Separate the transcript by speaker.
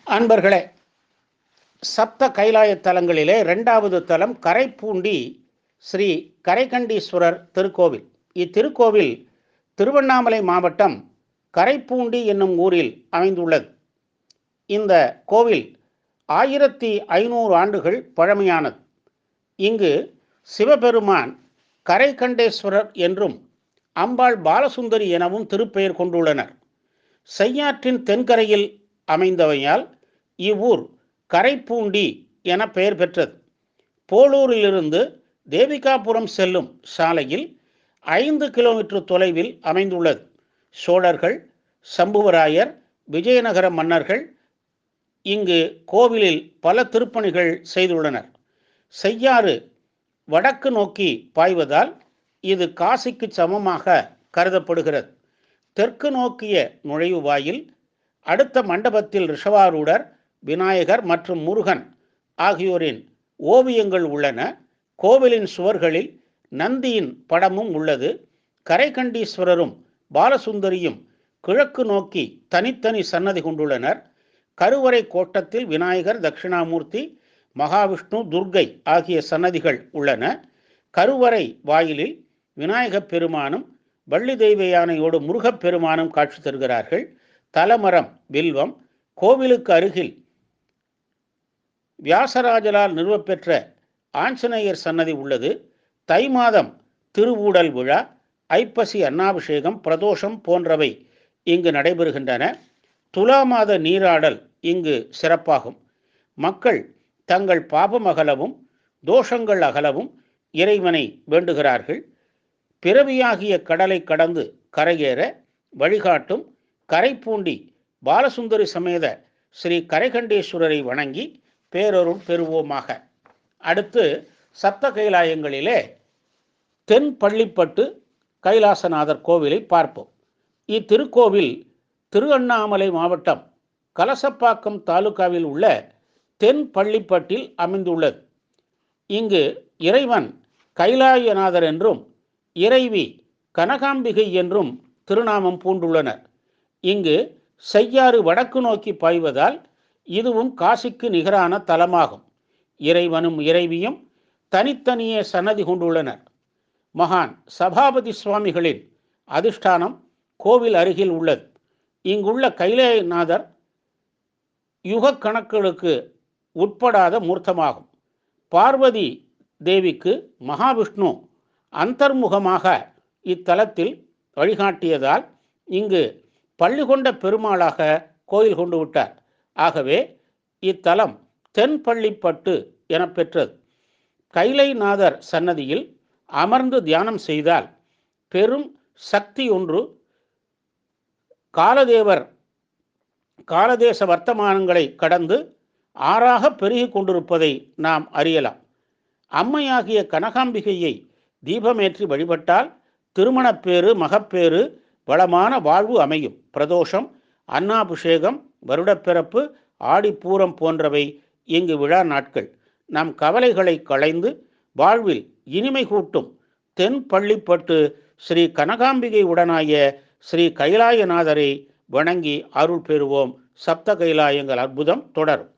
Speaker 1: அன்பர்களே, சப்த கைலாய தலங்களிலே இரண்டாவது தலம் கரைப்பூண்டி ஸ்ரீ கரைகண்டீஸ்வரர் திருக்கோவில். இத்திருக்கோவில் திருவண்ணாமலை மாவட்டம் கரைப்பூண்டி என்னும் ஊரில் அமைந்துள்ளது. இந்த கோவில் 1500 ஆண்டுகள் பழமையானது. இங்கு சிவபெருமான் கரைகண்டேஸ்வரர் என்றும் அம்பாள் பாலசுந்தரி எனவும் திருப்பெயர் கொண்டுள்ளனர். செய்யாற்றின் தென்கரையில் அமைந்தவையால் இவ்வூர் கரைப்பூண்டி என பெயர் பெற்றது. போலூரிலிருந்து தேவிகாபுரம் செல்லும் சாலையில் 5 கிலோமீட்டர் தொலைவில் அமைந்துள்ளது. சோழர்கள், சம்புவராயர், விஜயநகர மன்னர்கள் இங்கு கோவிலில் பல திருப்பணிகள் செய்துள்ளனர். செய்யாறு வடக்கு நோக்கி பாய்வதால் இது காசிக்கு சமமாக கருதப்படுகிறது. தெற்கு நோக்கிய நுழைவு வாயில், அடுத்த மண்டபத்தில் ரிஷவாரூடர், விநாயகர் மற்றும் முருகன் ஆகியோரின் ஓவியங்கள் உள்ளன. கோவிலின் சுவர்களில் நந்தியின் படமும் உள்ளது. கரைகண்டீஸ்வரரும் பாலசுந்தரியும் கிழக்கு நோக்கி தனித்தனி சன்னதி கொண்டுள்ளனர். கருவறை கோட்டத்தில் விநாயகர், தட்சிணாமூர்த்தி, மகாவிஷ்ணு, துர்க்கை ஆகிய சன்னதிகள் உள்ளன. கருவறை வாயிலில் விநாயகப் பெருமானும் வள்ளி தெய்வ யானையோடு முருகப்பெருமானும் காட்சி தருகிறார்கள். தலமரம் வில்வம். கோவிலுக்கு அருகில் வியாசராஜலால் நிறுவப்பெற்ற ஆஞ்சநேயர் சன்னதி உள்ளது. தை மாதம் திருவூடல் விழா, ஐப்பசி அன்னாபிஷேகம், பிரதோஷம் போன்றவை இங்கு நடைபெறுகின்றன. துலா மாத நீராடல் இங்கு சிறப்பாகும். மக்கள் தங்கள் பாபம் அகலவும் தோஷங்கள் அகலவும் இறைவனை வேண்டுகிறார்கள். பிறவியாகிய கடலை கடந்து கரையேற வழிகாட்டும் கரைப்பூண்டி பாலசுந்தரி சமேத ஸ்ரீ கரைகண்டேஸ்வரரை வணங்கி பேரருள் பெறுவோமாக. அடுத்து சப்த கைலாயங்களிலே தென் பள்ளிப்பட்டு கைலாசநாதர் கோவிலை பார்ப்போம். இத்திருக்கோவில் திருவண்ணாமலை மாவட்டம் கலசப்பாக்கம் தாலுகாவில் உள்ள தென் பள்ளிப்பட்டில் அமைந்துள்ளது. இங்கு இறைவன் கைலாயநாதர் என்றும் இறைவி கனகாம்பிகை என்றும் திருநாமம் பூண்டுள்ளனர். இங்கு செய்யாறு வடக்கு நோக்கி பாய்வதால் இதுவும் காசிக்கு நிகரான தலமாகும். இறைவனும் இறைவியும் தனித்தனியே சன்னதி கொண்டுள்ளனர். மகான் சபாபதி சுவாமிகளின் அதிஷ்டானம் கோவில் அருகில் உள்ளது. இங்குள்ள கைலாயநாதர் யுக கணக்குகளுக்கு உட்படாத மூர்த்தமாகும். பார்வதி தேவிக்கு மகாவிஷ்ணு அந்தர்முகமாக இத்தலத்தில் வழிகாட்டியதால் இங்கு பள்ளி கொண்ட பெருமாளாக கோயில் கொண்டு விட்டார். ஆகவே இத்தலம் தென் பள்ளிப்பட்டு என பெற்றது. கைலைநாதர் சன்னதியில் அமர்ந்து தியானம் செய்தால் பெரும் சக்தி ஒன்று காலதேச வர்த்தமானங்களை கடந்து ஆறாக பெருகி கொண்டிருப்பதை நாம் அறியலாம். அம்மையாகிய கனகாம்பிகையை தீபமேற்றி வழிபட்டால் திருமணப்பேறு, மகப்பேறு, வளமான வாழ்வு அமையும். பிரதோஷம், அன்னாபிஷேகம், வருடப்பிறப்பு, ஆடிப்பூரம் போன்றவை இங்கு விழா நாட்கள். நம் கவலைகளை களைந்து வாழ்வில் இனிமை கூட்டும் தென் பள்ளிப்பட்டு ஸ்ரீ கனகாம்பிகை உடனாய ஸ்ரீ கைலாயநாதரை வணங்கி அருள் பெறுவோம். சப்த கைலாயங்கள் அற்புதம் தொடரும்.